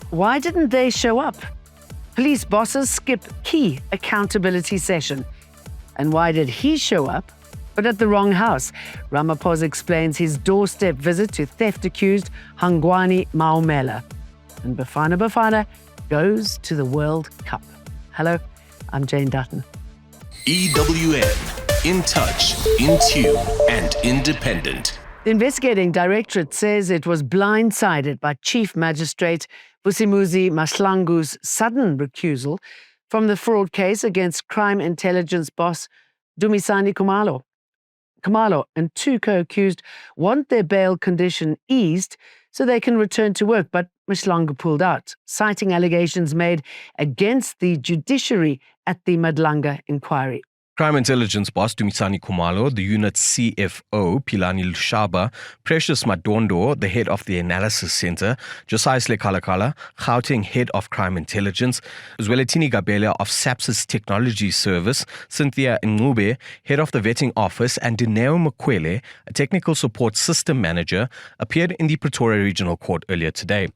Why didn't they show up? Police bosses skip key accountability session. And why did he show up, but at the wrong house? Ramaphosa explains his doorstep visit to theft-accused Hangwani Masemola. And Bafana goes to the World Cup. Hello, I'm Jane Dutton. EWN, in touch, in tune, and independent. The investigating directorate says it was blindsided by Chief Magistrate Vusimuzi Mahlangu's sudden recusal from the fraud case against crime intelligence boss Dumisani Khumalo and two co-accused want their bail condition eased so they can return to work, but Mahlangu pulled out, citing allegations made against the judiciary at the Madlanga inquiry. Crime intelligence boss Dumisani Khumalo, the unit's CFO Pilani Lushaba, Precious Madondo, the head of the analysis center, Josiah Kalakala, Gauteng head of crime intelligence, Zweletini Gabela of SAPS's technology service, Cynthia Ngube, head of the vetting office, and Dineo Mokwele, a technical support system manager, appeared in the Pretoria Regional Court earlier today.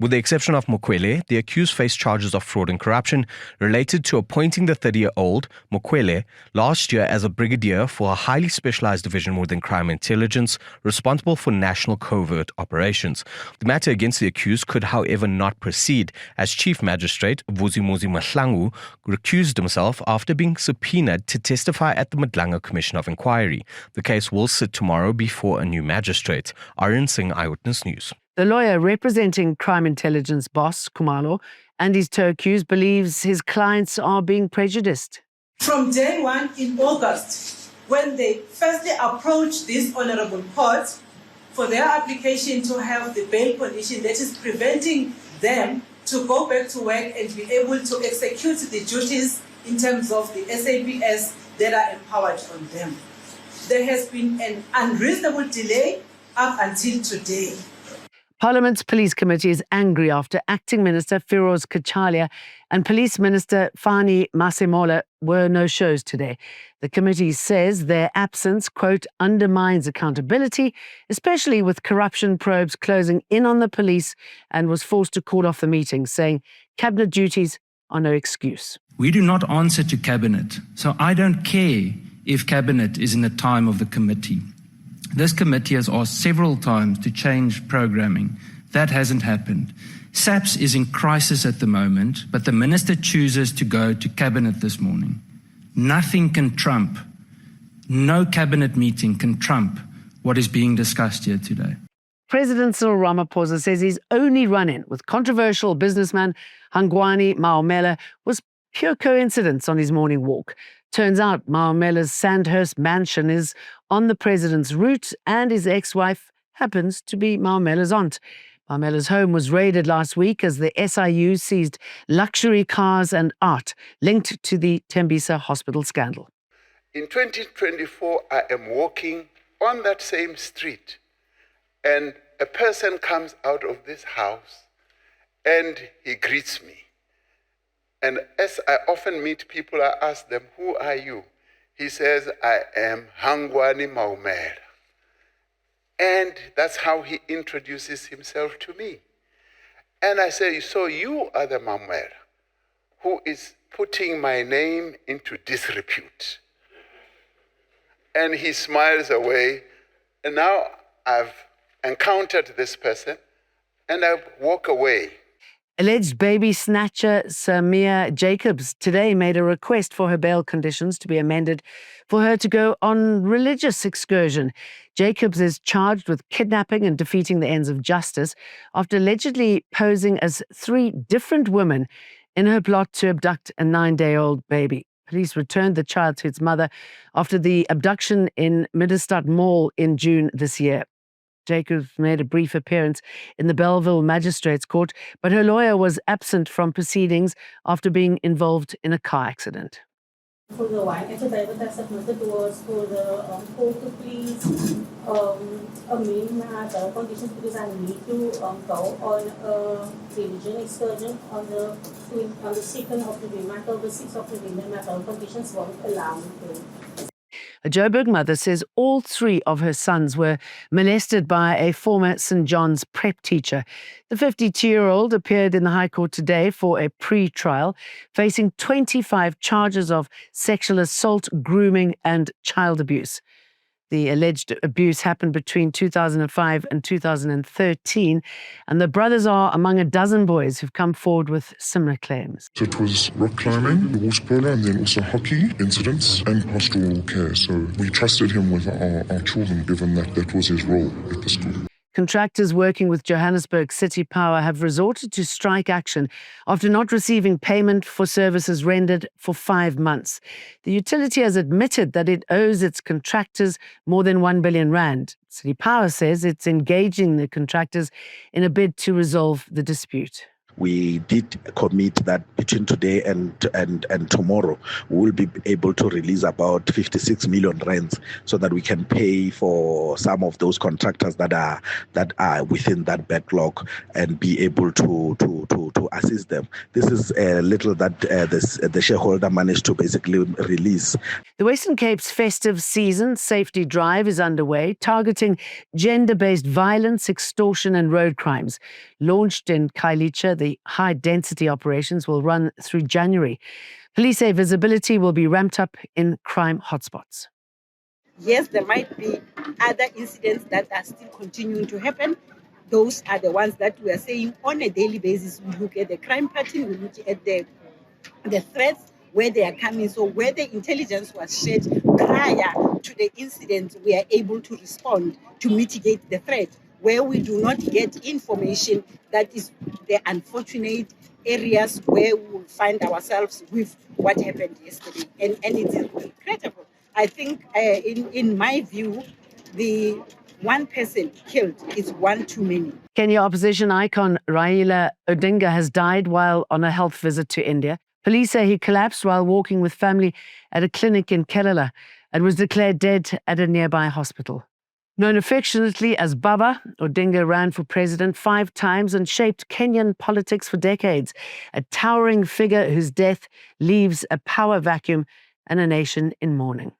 With the exception of Mokwele, the accused faced charges of fraud and corruption related to appointing the 30-year-old Mokwele last year as a brigadier for a highly specialized division within crime intelligence responsible for national covert operations. The matter against the accused could, however, not proceed, as Chief Magistrate Vusimuzi Mahlangu recused himself after being subpoenaed to testify at the Madlanga Commission of Inquiry. The case will sit tomorrow before a new magistrate. Aryan Singh, Eyewitness News. The lawyer representing crime intelligence boss Khumalo and his two accused believes his clients are being prejudiced. From day one in August, when they firstly approached this honorable court for their application to have the bail condition that is preventing them to go back to work and be able to execute the duties in terms of the SAPS that are empowered on them. There has been an unreasonable delay up until today. Parliament's Police Committee is angry after Acting Minister Feroz Cachalia and Police Minister Fani Masemola were no-shows today. The committee says their absence, quote, undermines accountability, especially with corruption probes closing in on the police, and was forced to call off the meeting, saying cabinet duties are no excuse. We do not answer to cabinet, so I don't care if cabinet is in the time of the committee. This committee has asked several times to change programming. That hasn't happened. SAPS is in crisis at the moment, but the minister chooses to go to cabinet this morning. Nothing can trump, no cabinet meeting can trump what is being discussed here today. President Cyril Ramaphosa says his only run-in with controversial businessman Hangwani Masemola was pure coincidence on his morning walk. Turns out Masemola's Sandhurst mansion is on the president's route, and his ex-wife happens to be Masemola's aunt. Masemola's home was raided last week as the SIU seized luxury cars and art linked to the Tembisa hospital scandal. In 2024, I am walking on that same street, and a person comes out of this house and he greets me. And as I often meet people, I ask them, who are you? He says, I am Hangwani Masemola. And that's how he introduces himself to me. And I say, so you are the Masemola who is putting my name into disrepute. And he smiles away. And now I've encountered this person and I walk away. Alleged baby snatcher Samia Jacobs today made a request for her bail conditions to be amended for her to go on religious excursion. Jacobs is charged with kidnapping and defeating the ends of justice after allegedly posing as 3 different women in her plot to abduct a 9-day-old baby. Police returned the child to its mother after the abduction in Middlestad Mall in June this year. Jacobs made a brief appearance in the Belleville Magistrates Court, but her lawyer was absent from proceedings after being involved in a car accident. For the one affidavit that submitted was for the court to please amend my conditions because I need to go on a religion excursion on the 2nd of November until the 6th of November. My conditions won't allow me to. A Joburg mother says all 3 of her sons were molested by a former St. John's prep teacher. The 52-year-old appeared in the High Court today for a pre-trial, facing 25 charges of sexual assault, grooming and child abuse. The alleged abuse happened between 2005 and 2013, and the brothers are among a dozen boys who've come forward with similar claims. So it was rock climbing, horse polo, and then also hockey incidents and pastoral care. So we trusted him with our children, given that was his role at the school. Contractors working with Johannesburg City Power have resorted to strike action after not receiving payment for services rendered for 5 months. The utility has admitted that it owes its contractors more than 1 billion rand. City Power says it's engaging the contractors in a bid to resolve the dispute. We did commit that between today and tomorrow, we will be able to release about 56 million rands so that we can pay for some of those contractors that are within that backlog and be able to assist them. This is a little that the shareholder managed to basically release. The Western Cape's festive season safety drive is underway, targeting gender-based violence, extortion and road crimes. Launched in Khayelitsha, the high-density operations will run through January. Police say visibility will be ramped up in crime hotspots. Yes, there might be other incidents that are still continuing to happen. Those are the ones that we are saying on a daily basis. We look at the crime pattern, we look at the threats, where they are coming. So where the intelligence was shared prior to the incident, we are able to respond to mitigate the threat. Where we do not get information, that is the unfortunate areas where we will find ourselves with what happened yesterday. And it is regrettable. I think in my view, the one person killed is one too many. Kenya opposition icon Raila Odinga has died while on a health visit to India. Police say he collapsed while walking with family at a clinic in Kerala and was declared dead at a nearby hospital. Known affectionately as Baba, Odinga ran for president 5 times and shaped Kenyan politics for decades, a towering figure whose death leaves a power vacuum and a nation in mourning.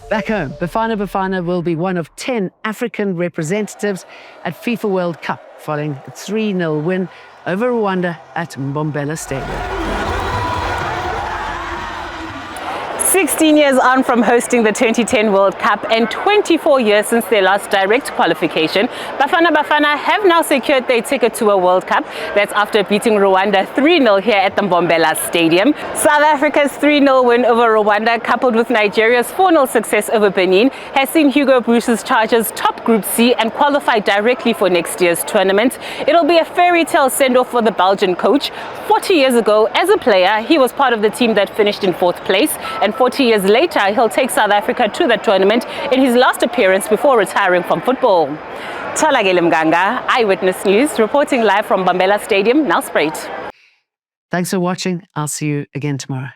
Back home, Bafana will be one of 10 African representatives at FIFA World Cup following a 3-0 win over Rwanda at Mbombela Stadium. 16 years on from hosting the 2010 World Cup and 24 years since their last direct qualification, Bafana have now secured their ticket to a World Cup. That's after beating Rwanda 3-0 here at the Mbombela Stadium. South Africa's 3-0 win over Rwanda, coupled with Nigeria's 4-0 success over Benin, has seen Hugo Bruce's Chargers top Group C and qualify directly for next year's tournament. It'll be a fairy tale send-off for the Belgian coach. 40 years ago, as a player, he was part of the team that finished in 4th place, and 40 years later, he'll take South Africa to the tournament in his last appearance before retiring from football. Tolagele Mganga, Eyewitness News, reporting live from Mbombela Stadium, Nelspruit. Thanks for watching. I'll see you again tomorrow.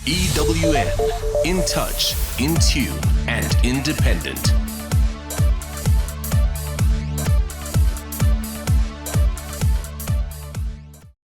EWN, in touch, in tune, and independent.